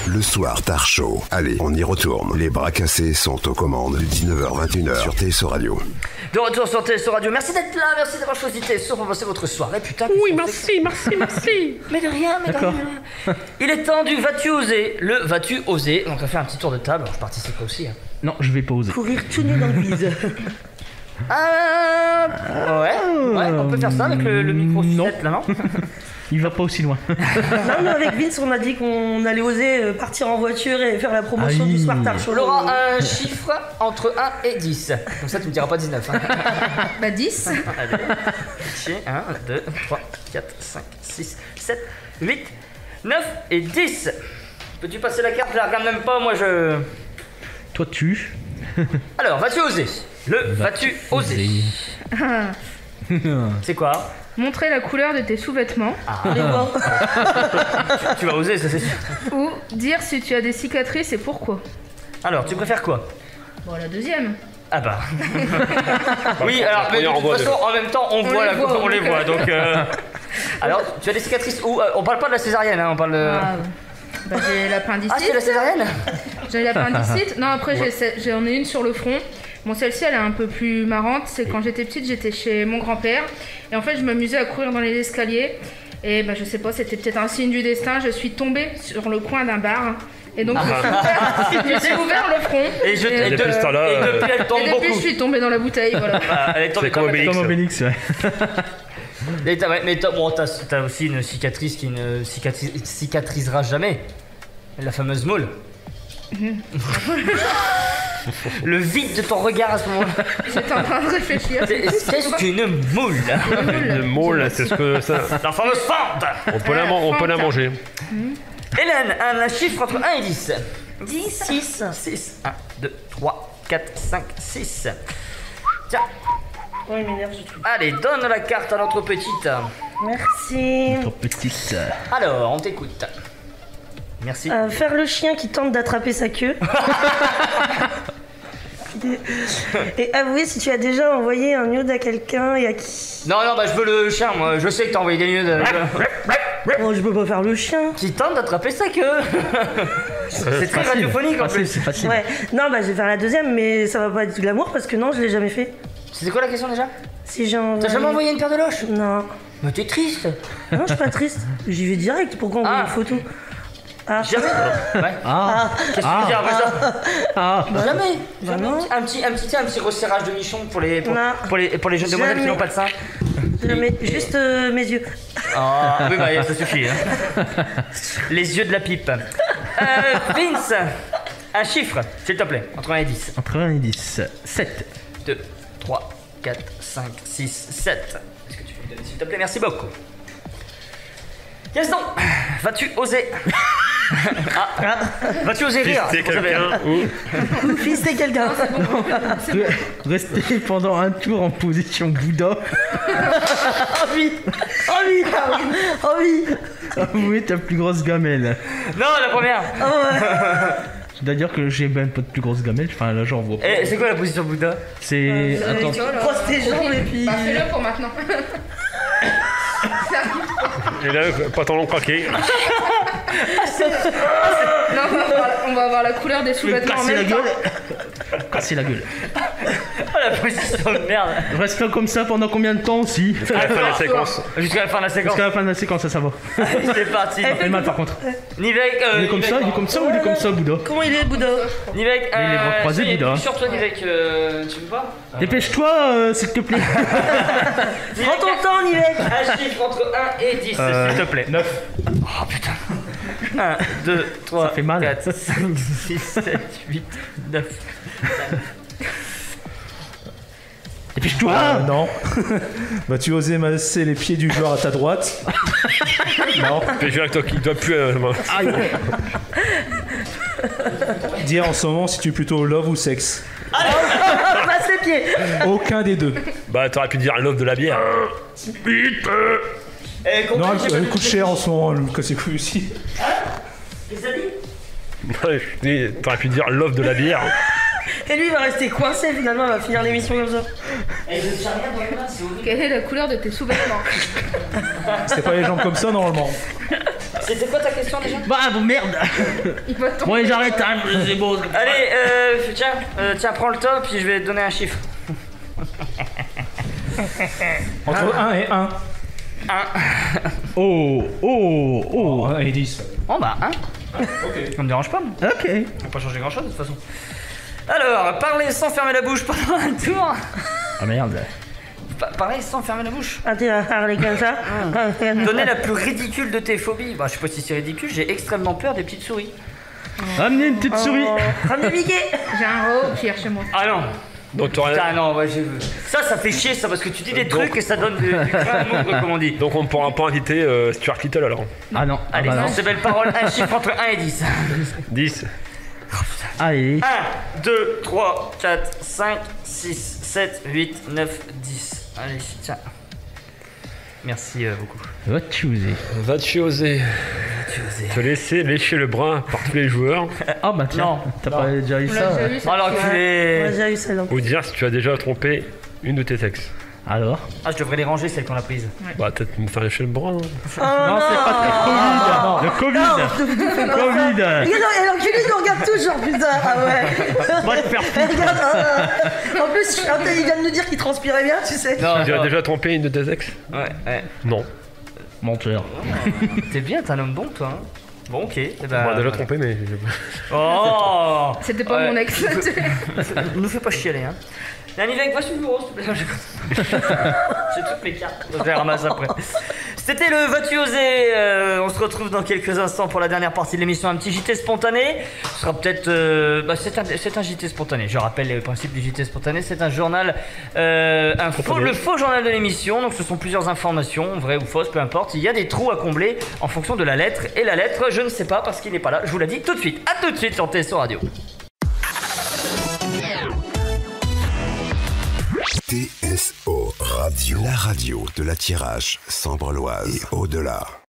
Le soir, Tard Show. Allez, on y retourne. Les bras cassés sont aux commandes. 19h-21h sur TSO Radio. De retour sur TSO Radio. Merci d'être là, merci d'avoir choisi TSO pour passer votre soirée. Putain. Oui, merci. Mais de rien, mais de rien. Il est temps du Vas-tu oser. Le Vas-tu oser. Donc on va faire un petit tour de table. Je participe aussi. Hein. Non, je vais pas oser. Courir tout nu dans le vide. Ouais, on peut faire ça avec le micro sucette là, non? Il va pas aussi loin. Non, mais avec Vince, on a dit qu'on allait oser partir en voiture et faire la promotion du soir Tard Show. Laura, un chiffre entre 1 et 10. Comme ça, tu me diras pas 19. Hein. Bah 10. Allez. 1, 2, 3, 4, 5, 6, 7, 8, 9 et 10. Peux-tu passer la carte? Je la regarde même pas, moi je... Toi, tu. Alors, vas-tu oser? Le vas-tu oser? C'est quoi? Montrer la couleur de tes sous-vêtements. Allez voir. Tu vas oser, ça c'est sûr. Ou dire si tu as des cicatrices et pourquoi. Alors, tu préfères quoi? Bon, la deuxième. Ah bah. Oui, alors, mais de toute façon, en même temps, on les voit. Donc, alors, tu as des cicatrices où on parle pas de la césarienne, hein, on parle de... Bah, j'ai l'appendicite. Ah, c'est la césarienne? J'ai l'appendicite. Non, après, j'en ai une sur le front. Bon, celle-ci, elle est un peu plus marrante. C'est quand j'étais petite, j'étais chez mon grand-père. Et en fait, je m'amusais à courir dans les escaliers. Et bah, je sais pas, c'était peut-être un signe du destin. Je suis tombée sur le coin d'un bar. Et donc, j'ai ouvert le front. Et depuis, elle tombe et depuis, beaucoup. je suis tombée dans la bouteille. Voilà. Elle est tombée comme Obélix, ouais. Mais t'as aussi une cicatrice qui ne cicatrisera jamais. La fameuse moule. Le vide de ton regard à ce moment-là. J'étais en train de réfléchir. Qu'est-ce qu'une moule? Une moule, c'est ce que ça. La fameuse fente. On peut la manger. Hélène, un chiffre entre 1 et 10. 10. 6. 1, 2, 3, 4, 5, 6. Tiens. Ouais, il m'énerve, je trouve. Allez, donne la carte à notre petite. Merci. Trop petite. Alors, on t'écoute. Merci. Faire le chien qui tente d'attraper sa queue. Et avouer si tu as déjà envoyé un nude à quelqu'un et à qui. Non, bah je veux le chien, moi. Je sais que t'as envoyé des nudes. Oh, je peux pas faire le chien. Qui tente d'attraper sa queue. C'est très radiophonique en plus. C'est facile. Ouais. Non, bah je vais faire la deuxième, mais ça va pas être de l'amour parce que non, je l'ai jamais fait. C'était quoi la question déjà? Si j'ai envoyé... T'as jamais envoyé une paire de loches? Non. Mais t'es triste. Non, je suis pas triste. J'y vais direct. Pourquoi envoyer une photo? Jamais. Ouais. Qu'est-ce que tu veux dire après ça? Jamais. Un petit resserrage de nichon pour les jeunes demoiselles qui n'ont pas de sein. Jamais. Juste mes yeux. Ah oui, bah ça suffit. Hein. Les yeux de la pipe. Vince, un chiffre, s'il te plaît, entre 1 et 10. Entre 1 et 10. 7. 2, 3, 4, 5, 6, 7. Est-ce que tu peux me donner, s'il te plaît? Merci beaucoup. Gaston, vas-tu oser? Vas-tu oser rire? Fister quelqu'un Ou fister quelqu'un. Rester pendant un tour en position Bouddha. Oh oui. Oh oui. Oh oui. Avouer ta plus grosse gamelle. Non, la première. Oh ouais. C'est-à-dire que j'ai même pas de plus grosse gamelle. Enfin, là, j'en vois pas. Et c'est quoi la position Bouddha? C'est... Attends. Croise tes jambes et puis... Bah, fais-le pour maintenant. Et là, pantalon craqué. Non, on va avoir la couleur des sous-vêtements en Casser la même temps. gueule. Casser la gueule. Oh la position de merde. Reste là comme ça pendant combien de temps aussi? Jusqu'à la fin de la séquence. Jusqu'à la fin de la séquence. Jusqu'à la fin de la séquence, ça va. Allez, c'est parti. Ça fait mal par contre. Nivek, Il est comme ça, il est comme ça ou il est comme ça, Bouddha? Comment il est, Bouddha? Nivek, Il est les bras croisés, Bouddha. Sur toi, Nivek, tu veux pas? Dépêche-toi, s'il te plaît. Prends ton temps, Nivek. Un chiffre entre 1 et 10, s'il te plaît. 9. Oh putain. 1, 2, 3, Ça fait mal. 4, 5, 6, 7, 8, 9. Dépêche-toi. Non. Vas-tu oser masser les pieds du joueur à ta droite? Non. Je vais avec toi qui doit plus. Dire en ce moment si tu es plutôt love ou sexe. Passe les pieds. Aucun des deux. Bah, t'aurais pu dire love de la bière. Vite. Non, elle coûte cher en ce moment, elle me casse les couilles aussi. Ouais, je dis, t'aurais pu dire love de la bière. Et lui, il va rester coincé finalement, il va finir l'émission comme ça. Quelle est la couleur de tes sous-vêtements? C'est pas les jambes comme ça normalement. C'était quoi ta question déjà? Bah, bon, merde. Il va tomber. Ouais, j'arrête, hein, c'est bon. Allez, tiens, prends le top, puis je vais te donner un chiffre. Entre 1 et 1. Oh. 1 et 10. Oh bah, hein. Ok. Ça me dérange pas, moi. Ok. On va pas changer grand chose de toute façon. Alors, parler sans fermer la bouche pendant un tour. Ah merde. Parler sans fermer la bouche. Ah, tu vas parler comme ça. Donner la plus ridicule de tes phobies. Bah, je sais pas si c'est ridicule, j'ai extrêmement peur des petites souris. Amenez une petite souris. Ramenez Mickey. J'ai un robot pire chez moi. Ah non. Donc t'aurais- Putain, non, ouais, j'ai vu. Ça fait chier, ça, parce que tu dis des trucs et ça donne du crin au moindre, comme on dit. Donc on ne pourra pas inviter Stuart Little alors. Ah non. Allez, ah bah non. c'est belle parole, un chiffre entre 1 et 10. 10. Allez. 1, 2, 3, 4, 5, 6, 7, 8, 9, 10. Allez, tiens. Merci beaucoup. Va te chooser. Va-tu oser te laisser lécher le bras par tous les joueurs Ah bah tiens. Non. T'as pas déjà eu On ça l'a déjà eu, ça. Alors, Moi, culé. j'ai eu celle-là. ou dire si tu as déjà trompé une de tes ex. Alors Ah, je devrais les ranger, celles qu'on a prises. Bah peut-être me faire lécher le bras. Hein. Non, c'est pas le Covid. Le Covid. Et l'enculé, il nous regarde toujours, putain. Ah ouais. Va te faire foutre. Regarde, en plus, il vient de nous dire qu'il transpirait bien, tu sais. Non, Tu as déjà trompé une de tes ex? Ouais. Non. Menteur. T'es bien, t'es un homme bon, toi. Hein. Bon, ok. Eh ben, On m'a déjà trompé mais... Oh. C'était pas Ouais. mon ex. Nous fais pas chialer, hein. Yannick, va sur le bureau, s'il te plaît. J'ai toutes mes cartes. Je les ramasse après. C'était le Vas-tu oser. On se retrouve dans quelques instants pour la dernière partie de l'émission. Un petit JT spontané. Ce sera peut-être. C'est un JT spontané. Je rappelle les principes du JT spontané. C'est un journal. Le faux journal de l'émission. Donc ce sont plusieurs informations, vraies ou fausses, peu importe. Il y a des trous à combler en fonction de la lettre. Et la lettre, je ne sais pas parce qu'il n'est pas là. Je vous l'ai dit tout de suite. A tout de suite sur TSO Radio. TSO Radio, la radio de la Tirage, Sambre-Loise et au-delà.